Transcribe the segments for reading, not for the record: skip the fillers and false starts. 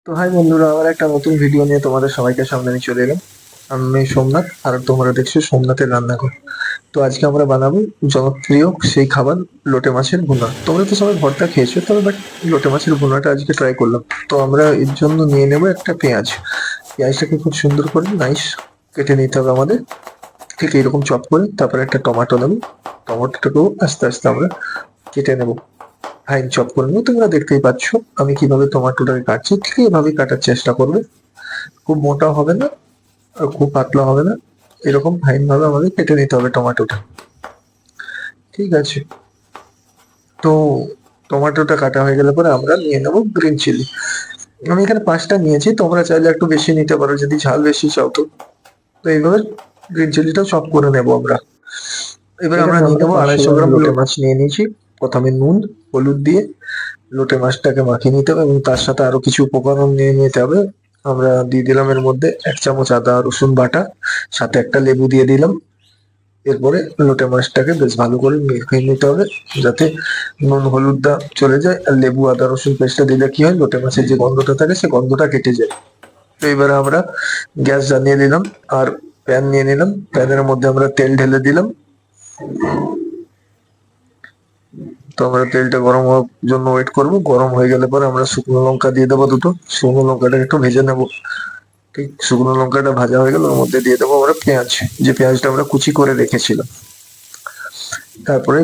তো হাই বন্ধুরা, আবার একটা নতুন ভিডিও নিয়ে তোমাদের সবাইকে সামনে নিয়ে চলে এলাম। আমি সোমনাথ, আর তোমরা দেখছো সোমনাথের রান্নাঘর। তো আজকে আমরা বানাবো জনপ্রিয় সেই খাবার, লোটে মাছের ভুনা। তোমরা তো সবাই ভর্তা খেয়েছো, তবে বাট লোটে মাছের ভুনাটা আজকে ট্রাই করলাম। তো আমরা এর জন্য নিয়ে নেবো একটা পেঁয়াজ। পেঁয়াজটাকে খুব সুন্দর করে নাইস কেটে নিতে হবে আমাদের, ঠিক এইরকম চপ করে। তারপরে একটা টমেটো নেবো, টমেটোটাকেও আস্তে আস্তে আমরা কেটে নেবো, ফাইন চপ করে নেবো। তোমরা দেখতেই পাচ্ছ আমি কিভাবে টমেটোটাকে কাটছি, ঠিক এইভাবেই কাটার চেষ্টা করবে। খুব মোটা হবে না আর খুব পাতলা হবে না, এরকম ফাইন ভাবে আমাদের কেটে নিতে হবে টমেটোটা। ঠিক আছে, তো টমেটোটা কাটা হয়ে গেলে পরে আমরা নিয়ে নেবো গ্রিন চিলি। আমি এখানে 5টা নিয়েছি, তোমরা চাইলে একটু বেশি নিতে পারো যদি ঝাল বেশি চাও। তো তো এইভাবে গ্রিন চিলিটাও চপ করে নেবো আমরা। এবার আমরা এখানে নিয়ে আমরা নেবো 500 250 গ্রাম গ্রাম লোটে মাছ নিয়ে নিয়েছি। প্রথমে নুন হলুদ দিয়ে লোটে মাছটাকে মাখিয়ে নিতে হবে, এবং তার সাথে আরো কিছু উপকরণ নিয়ে নিতে হবে। আমরা দিয়ে দিলাম এর মধ্যে 1 চামচ আদা রসুন বাটা, সাথে একটা লেবু দিয়ে দিলাম। এরপরে লোটে মাছটাকে বেশ ভালো করে মেখে নিতে হবে, যাতে নুন হলুদটা চলে যায়। আর লেবু আদা রসুন পেস্টটা দিলে কি হয়, লোটে মাছের যে গন্ধটা থাকে সে গন্ধটা কেটে যায়। তো এবারে আমরা গ্যাস জ্বালিয়ে দিলাম, আর প্যান নিয়ে নিলাম। প্যানের মধ্যে আমরা তেল ঢেলে দিলাম। তো আমরা তেলটা গরম হওয়ার জন্য ওয়েট করব। গরম হয়ে গেলে পরে আমরা শুকনো লঙ্কা দিয়ে দেবো দুটো। শুকনো লঙ্কাটা একটু ভেজে নেবো। ঠিক শুকনো লঙ্কাটা ভাজা হয়ে গেলে ওর মধ্যে দিয়ে দেবো আমরা পেঁয়াজ, যে পেঁয়াজটা আমরা কুচি করে রেখেছিলাম। তারপরে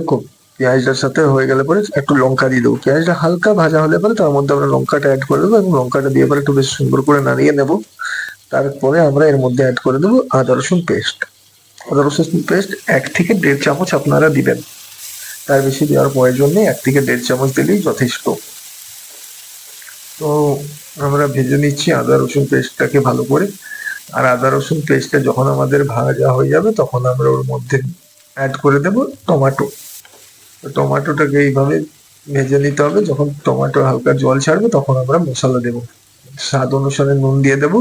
পেঁয়াজটার সাথে হয়ে গেলে পরে একটু লঙ্কা দিয়ে দেবো। পেঁয়াজটা হালকা ভাজা হলে পরে তার মধ্যে আমরা লঙ্কাটা অ্যাড করে দেবো, এবং লঙ্কাটা দিয়ে পরে একটু বেশ সুন্দর করে নাড়িয়ে নেবো। তারপরে আমরা এর মধ্যে অ্যাড করে দেবো আদা রসুন পেস্ট। আদা রসুন পেস্ট 1 থেকে 1.5 চামচ আপনারা দিবেন, তার বেশি দেওয়ার প্রয়োজন নেই। 1 থেকে 1.5 চামচ দিলেই যথেষ্ট। তো আমরা ভেজে নিচ্ছি আদা রসুন পেস্টটাকে ভালো করে। আর আদা রসুন পেস্টটা যখন আমাদের ভাজা হয়ে যাবে, তখন আমরা ওর মধ্যে অ্যাড করে দেবো টমেটো। তো টমেটোটাকে এইভাবে ভেজে নিতে হবে। যখন টমেটো হালকা জল ছাড়বে তখন আমরা মশলা দেবো। স্বাদ অনুসারে নুন দিয়ে দেবো।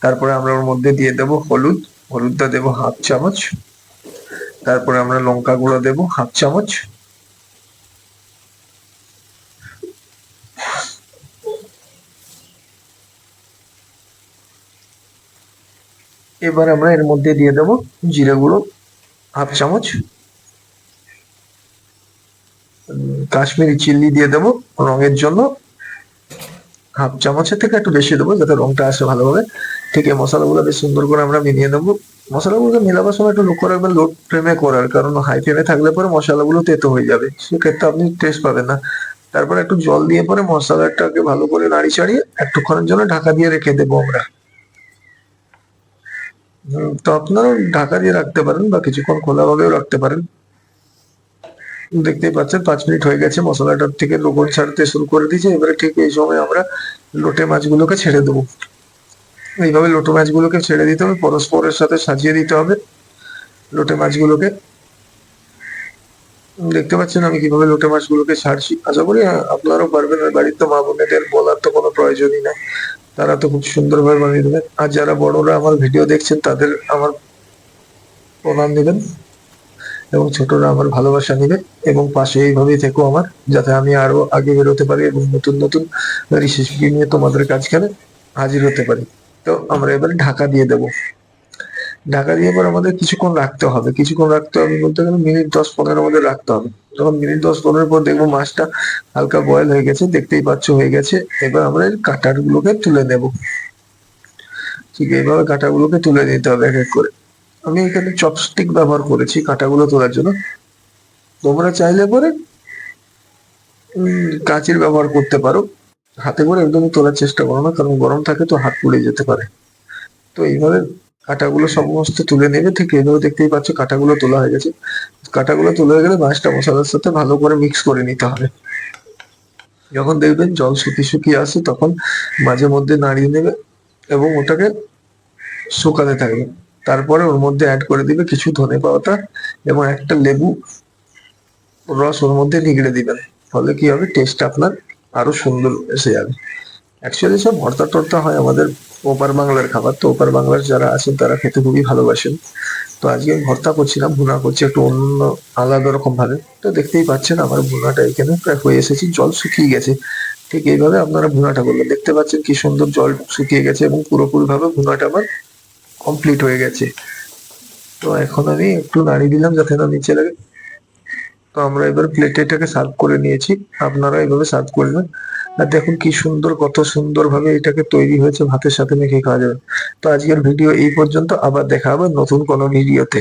তারপরে আমরা ওর মধ্যে দিয়ে দেবো হলুদ। হলুদটা দেবো 1/2 চামচ। তারপরে আমরা লঙ্কা গুঁড়ো দেবো 1/2 চামচ। এবার আমরা এর মধ্যে দিয়ে দেবো জিরে গুঁড়ো 1/2 চামচ। কাশ্মীরি চিল্লি দিয়ে দেবো রঙের জন্য 1/2 চামচের থেকে একটু বেশি দেবো, যাতে রংটা আসে ভালোভাবে। ঠিক এই মশলাগুলো বেশ সুন্দর করে আমরা মিলিয়ে নেবো। মশলাগুলোকে মেলাবার সময় একটু লক্ষ্য রাখবেন লো ফ্লেমে করার, কারণ হাই ফ্লেমে থাকলে পরে মশলাগুলো তেতো হয়ে যাবে, সেক্ষেত্রে আপনি টেস্ট পাবেন না। তারপরে একটু জল দিয়ে পরে মশলাটাকে ভালো করে নাড়ি চাড়িয়ে একটুক্ষণের জন্য ঢাকা দিয়ে রেখে দেবো আমরা। তো আপনারা ঢাকা দিয়ে রাখতে পারেন বা কিছুক্ষণ খোলা ভাবেও রাখতে পারেন। দেখতেই পাচ্ছেন 5 মিনিট হয়ে গেছে, মশলাটার থেকে লবণ ছাড়তে শুরু করে দিয়েছে। এবারে ঠিক এই সময় আমরা লোটে মাছগুলোকে ছেড়ে দেবো। এইভাবে লোটে মাছগুলোকে ছেড়ে দিতে হবে, পরস্পরের সাথে সাজিয়ে দিতে হবে লোটে মাছগুলোকে। দেখতে পাচ্ছেন আমি কিভাবে লোটে মাছগুলোকে ছাড়ছি। আশা করি আপনারাও পারবেন। আর বাড়ির তো মা বোনেদের বলার তো কোনো প্রয়োজনই নাই, তারা তো খুব সুন্দরভাবে বানিয়ে দেবেন। আর যারা বড়রা আমার ভিডিও দেখছেন তাদের আমার প্রণাম নেবেন, এবং ছোটরা আমার ভালোবাসা নেবে। এবং পাশে এইভাবেই থেকো আমার, যাতে আমি আরো আগে বেরোতে পারি এবং নতুন নতুন রেসিপি নিয়ে তোমাদের কাছখানে হাজির হতে পারি। তো আমরা এবারে ঢাকা দিয়ে দেবো। ঢাকা দিয়ে পর আমাদের কিছুক্ষণ রাখতে হবে। কিছুক্ষণ রাখতে হবে বলতে গেলে মিনিট 10-15 আমাদের রাখতে হবে। যখন মিনিট 10-15 পর দেখবো মাছটা হালকা বয়েল হয়ে গেছে, দেখতেই পাচ্ছ হয়ে গেছে। এবার আমরা এর কাঁটাগুলোকে তুলে নেব। ঠিক এইভাবে কাঁটাগুলোকে তুলে নিতে হবে এক এক করে। আমি এখানে চপস্টিক ব্যবহার করেছি কাঁটাগুলো তোলার জন্য। তোমরা চাইলে পরে কাঁচির ব্যবহার করতে পারো। হাতে করে একদমই তোলার চেষ্টা করো না, কারণ গরম থাকে তো হাত পুড়ে যেতে পারে। তো এইভাবে কাঁটাগুলো সমস্ত তুলে নেবে। ঠিক এইভাবে দেখতেই পাচ্ছ কাঁটাগুলো তোলা হয়ে গেছে। কাঁটাগুলো তোলা হয়ে গেলে মাছটা মশলার সাথে ভালো করে মিক্স করে নিতে হবে। যখন দেখবেন জল শুকিয়ে শুকিয়ে আসে, তখন মাঝে মধ্যে নাড়িয়ে নেবে এবং ওটাকে শুকাতে থাকবে। তারপরে ওর মধ্যে অ্যাড করে দিবে কিছু ধনেপাতা এবং একটা লেবু রস ওর মধ্যে নিগড়ে দিবেন। ফলে কি হবে, টেস্ট আপনার আরো সুন্দর এসে যাবে। অ্যাকচুয়ালি সব ভর্তা টর্তা হয় আমাদের ওপার বাংলার খাবার। তো ওপার বাংলার যারা আছেন তারা খেতে খুবই ভালোবাসেন। তো আজকে আমি ভর্তা করছি না, ভুনা করছি একটু অন্য আলাদা রকম ভাবে। তো দেখতেই পাচ্ছেন আমার ভুনাটা এখানে প্রায় হয়ে এসেছে, জল শুকিয়ে গেছে। ঠিক এইভাবে আপনারা ভুনাটা করবেন। দেখতে পাচ্ছেন কি সুন্দর জল শুকিয়ে গেছে এবং পুরোপুরি ভাবে ভুনাটা আমার কমপ্লিট হয়ে গেছে। তো এখন আমি একটু নাড়িয়ে দিলাম যাতে না নিচে লাগে। তো আমরা এবার প্লেটে এটাকে সার্ভ করে নিয়েছি, আপনারা এইভাবে সার্ভ করবেন। আর দেখুন কি সুন্দর, কত সুন্দর ভাবে এটাকে তৈরি হয়েছে, ভাতের সাথে মেখে খাওয়া যাবে। তো আজকের ভিডিও এই পর্যন্ত, আবার দেখা হবে নতুন কোনো ভিডিওতে।